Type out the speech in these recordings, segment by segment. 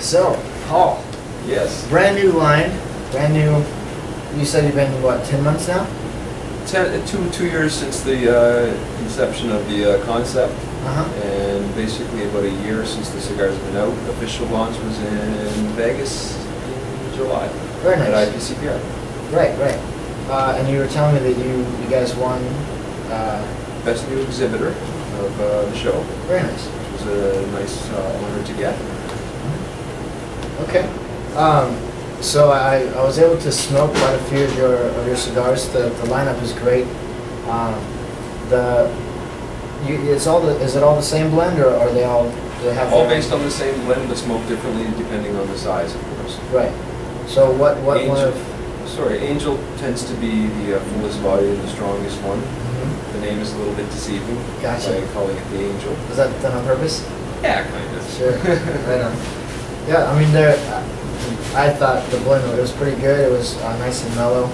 So, Paul. Yes. Brand new line, brand new. You said you've been, what, 10 months now? 2 years since the inception of the concept, Uh-huh. and basically about a year since the cigar's been out. The official launch was in Vegas in July. Very nice. At IPCPR. Right, right. And you were telling me that you guys won. Best new exhibitor of the show. Very nice. Which was a nice honor to get. Okay. So I was able to smoke quite a few of your cigars. The lineup is great. Is it all the same blend, or are they all? Do they have all based on the same blend, but smoked differently depending on the size, of course. Right. So what Angel, one of? Sorry, Angel tends to be the fullest body and the strongest one. Mm-hmm. The name is a little bit deceiving. Gotcha. By calling it the Angel. Was that done on purpose? Yeah, kind of. Sure. Right on. Yeah, I mean, I thought the blend was pretty good. It was nice and mellow.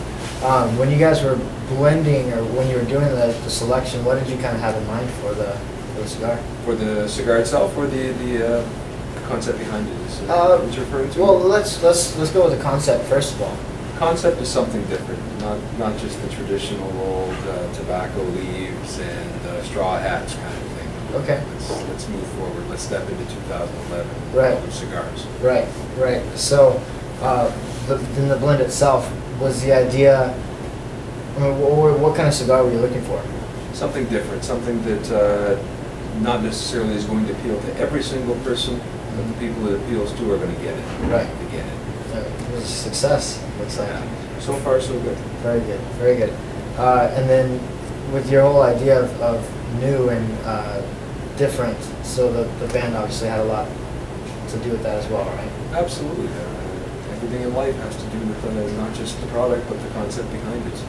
When you guys were blending, or when you were doing the selection, what did you kind of have in mind for the cigar? For the cigar itself, or the concept behind it? Is what you're referring to? Well, let's go with the concept first of all. Concept is something different, not just the traditional old tobacco leaves and straw hats kind of thing. Okay. Let's move forward. Let's step into 2011. Right. With cigars. Right, right. So, in the blend itself, was the idea? I mean, what kind of cigar were you looking for? Something Something different, something that not necessarily is going to appeal to every single person, but the people it appeals to are going to get it. Right. To get it. It was a success, looks like. Yeah. So far, so good. Very good, very good. And then, with your whole idea of new and different, so the band obviously had a lot to do with that as well, right? Absolutely. Everything in life has to do with not just the product, but the concept behind it,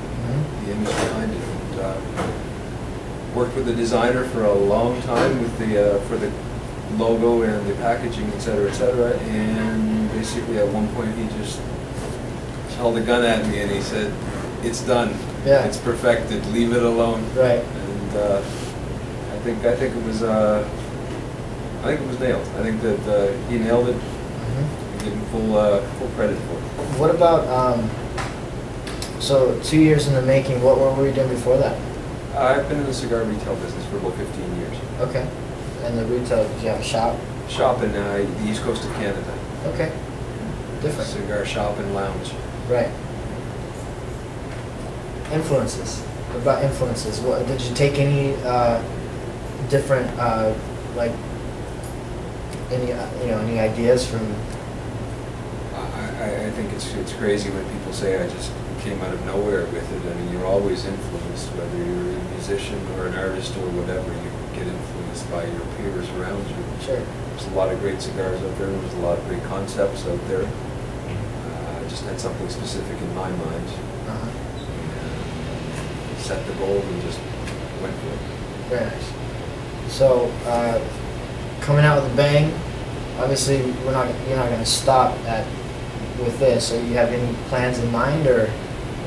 the image behind it. And, worked with the designer for a long time with the for the logo and the packaging, et cetera, and basically at one point he just held a gun at me and he said, "It's done. Yeah. It's perfected. Leave it alone." Right. And I think it was nailed. I think that he nailed it. Give him full credit for it. What about so 2 years in the making? What were you doing before that? I've been in the cigar retail business for about 15 years. Okay. And the retail, did you have a shop? Shop in the east coast of Canada. Okay. Different. Cigar shop and lounge. Right. Influences. What about influences? What, did you take any different like any ideas from? I think it's crazy when people say I just came out of nowhere with it. I mean, you're always influenced, whether you're a musician or an artist or whatever. You get influenced by your peers around you. Sure. There's a lot of great cigars out there. There's a lot of great concepts out there. I just had something specific in my mind. Uh-huh. Set the goal and just went for it. Very nice. So, coming out with a bang. Obviously, you're not going to stop with this. So, you have any plans in mind, or?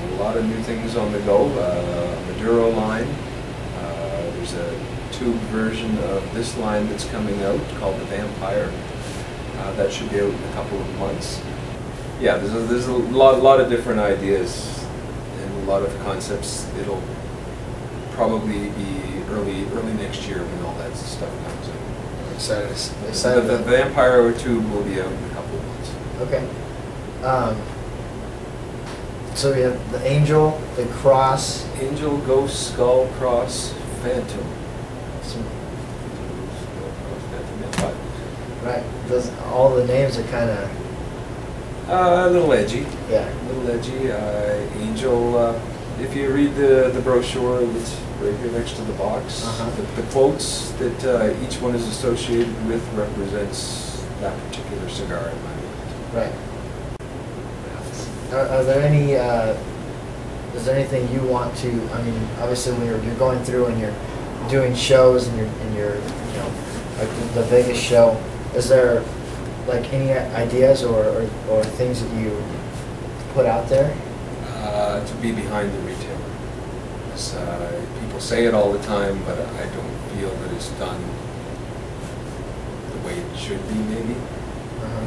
A lot of new things on the go. Maduro line. There's a tube version of this line that's coming out called the Vampire. That should be out in a couple of months. Yeah, there's a lot of different ideas and a lot of concepts. It'll probably be early next year when all that stuff comes out. Excited. The Vampire tube will be out in a couple of months. Okay. So we have the Angel, the Cross. Angel, Ghost, Skull, Cross, Phantom. Right. All the names are kind of... a little edgy. Yeah. A little edgy. Angel, if you read the brochure, it's right here next to the box. The quotes that each one is associated with represents that particular cigar in my mind. Right. Are there any... is there anything you want to... I mean, obviously when you're going through and you're doing shows and you're like the Vegas show, is there like any ideas or things that you put out there? To be behind the retailer. People say it all the time, but I don't feel that it's done the way it should be, maybe.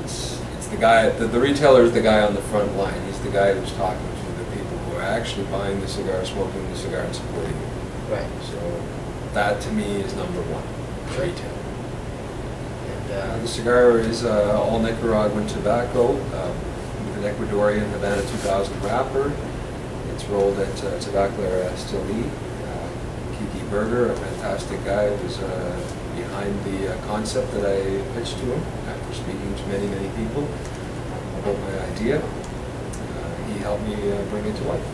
It's the guy, the retailer is the guy on the front line. He's the guy who's talking to the people who are actually buying the cigar, smoking the cigar, and supporting it. Right. So that to me is number one, retail. And the cigar is all Nicaraguan tobacco with an Ecuadorian Havana 2000 wrapper. It's rolled at Tabacalera Esteli. Kiki Berger, a fantastic guy, was behind the concept that I pitched to him after speaking to many, many people about my idea. He helped me bring it to life.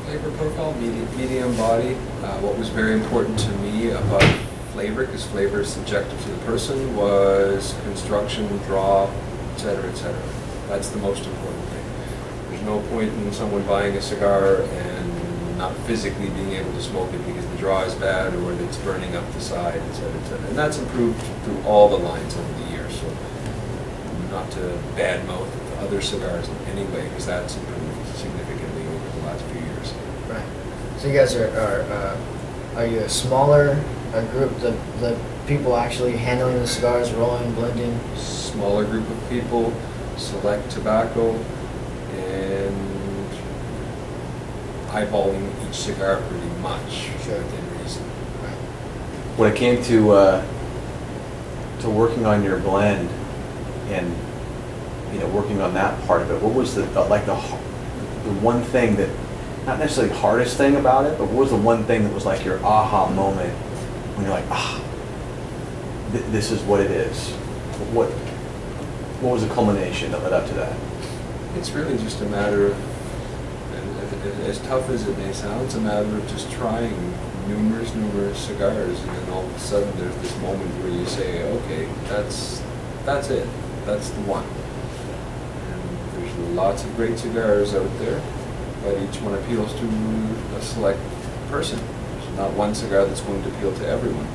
Flavor profile, medium body. What was very important to me about flavor, because flavor is subjective to the person, was construction, draw, etc., etc. That's the most important thing. There's no point in someone buying a cigar and not physically being able to smoke it because the draw is bad or it's burning up the side, etc., etc. And that's improved through all the lines over the years. So not to badmouth other cigars in any way, because that's improved significantly over the last few years. right. So you guys are you a smaller group? The people actually handling the cigars, rolling, blending. Smaller group of people, select tobacco, and eyeballing each cigar pretty much within reason. Right. When it came to working on your blend and working on that part of it, what was the one thing that, not necessarily the hardest thing about it, but what was the one thing that was like your aha moment when you're like, this is what it is? What was the culmination that led up to that? It's really just a matter of, as tough as it may sound, it's a matter of just trying numerous cigars, and then all of a sudden there's this moment where you say, okay, that's it, that's the one. And there's lots of great cigars out there, but each one appeals to a select person. There's not one cigar that's going to appeal to everyone.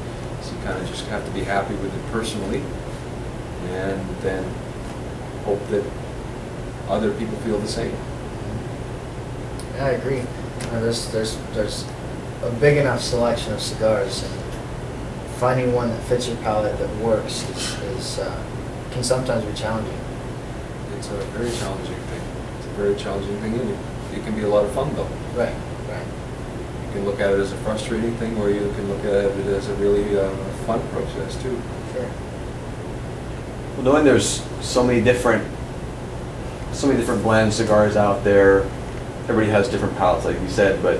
So you kind of just have to be happy with it personally, and then hope that other people feel the same. Yeah, I agree. There's a big enough selection of cigars, and finding one that fits your palate that works can sometimes be challenging. It's a very challenging thing. It's a very challenging thing, and it can be a lot of fun though. Right. You can look at it as a frustrating thing, or you can look at it as a really fun process too. Sure. Well, knowing there's so many different blend cigars out there, everybody has different palates, like you said, but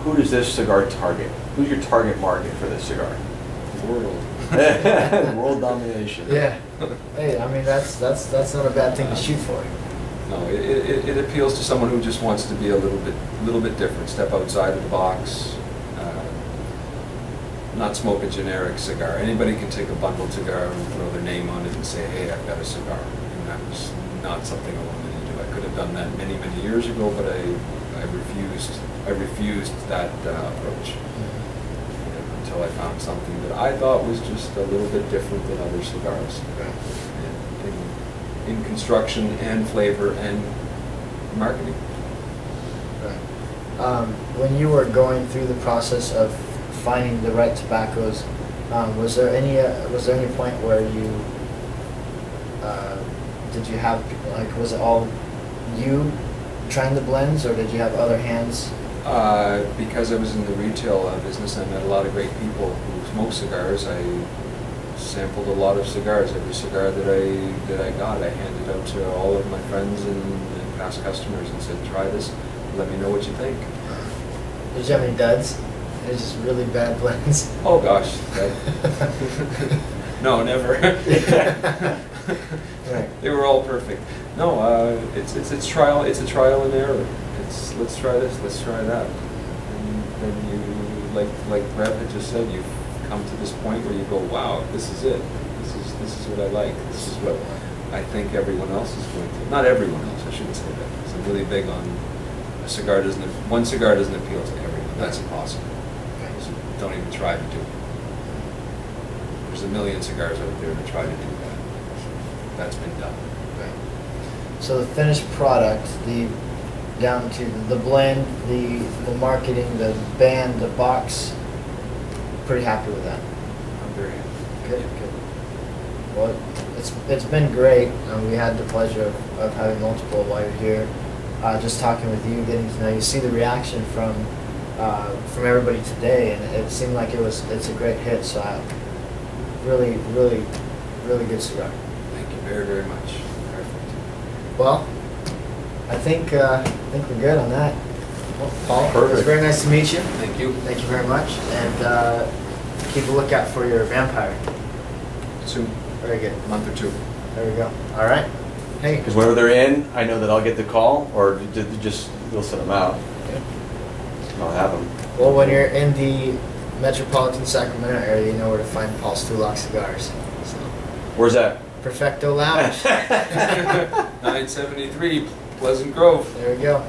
who does this cigar target? Who's your target market for this cigar? The world. World domination. Yeah. Hey, I mean that's not a bad thing to shoot for. No, it appeals to someone who just wants to be a little bit different, step outside of the box, not smoke a generic cigar. Anybody can take a bundled cigar and throw their name on it and say, hey, I've got a cigar. And that was not something I wanted to do. I could have done that many years ago, but I refused that approach until I found something that I thought was just a little bit different than other cigars. In construction and flavor and marketing. Right. When you were going through the process of finding the right tobaccos, was there any point where you did you have was it all you trying the blends, or did you have other hands? Because I was in the retail business, I met a lot of great people who smoke cigars. I sampled a lot of cigars. Every cigar that I got, I handed out to all of my friends and past customers and said, try this, let me know what you think. Did you have any duds? It's just really bad blends. Oh gosh. No, never. Right. They were all perfect. No, it's trial. It's a trial and error. It's let's try this, let's try that, and then you like Rev had just said, you've come to this point where you go, wow, this is it. This is what I like. This is what I think everyone else is going to. Not everyone else. I shouldn't say that, because I'm really big on one cigar doesn't appeal to everyone. That's impossible. Okay. So don't even try to do it. There's a million cigars out there that try to do that. That's been done. Right. So the finished product, down to the blend, the marketing, the band, the box, pretty happy with that. I'm very happy. Good. Well, it's been great. We had the pleasure of having multiple while you're here. Just talking with you, getting to know you, see the reaction from everybody today, and it seemed like it's a great hit. So really good cigar. Thank you very, very much. Perfect. Well, I think we're good on that. Well, Paul, Perfect. it was very nice to meet you. Thank you. Thank you very much, and keep a lookout for your vampire. Soon, Very good. a month or two. There we go. All right. Hey. Because whenever they're in, I know that I'll get the call, or just they'll send them out. I'll have them. Well, when you're in the metropolitan Sacramento area, you know where to find Paul Stulac Cigars. So, Where's that? Perfecto Lounge. 973 Pleasant Grove. There we go.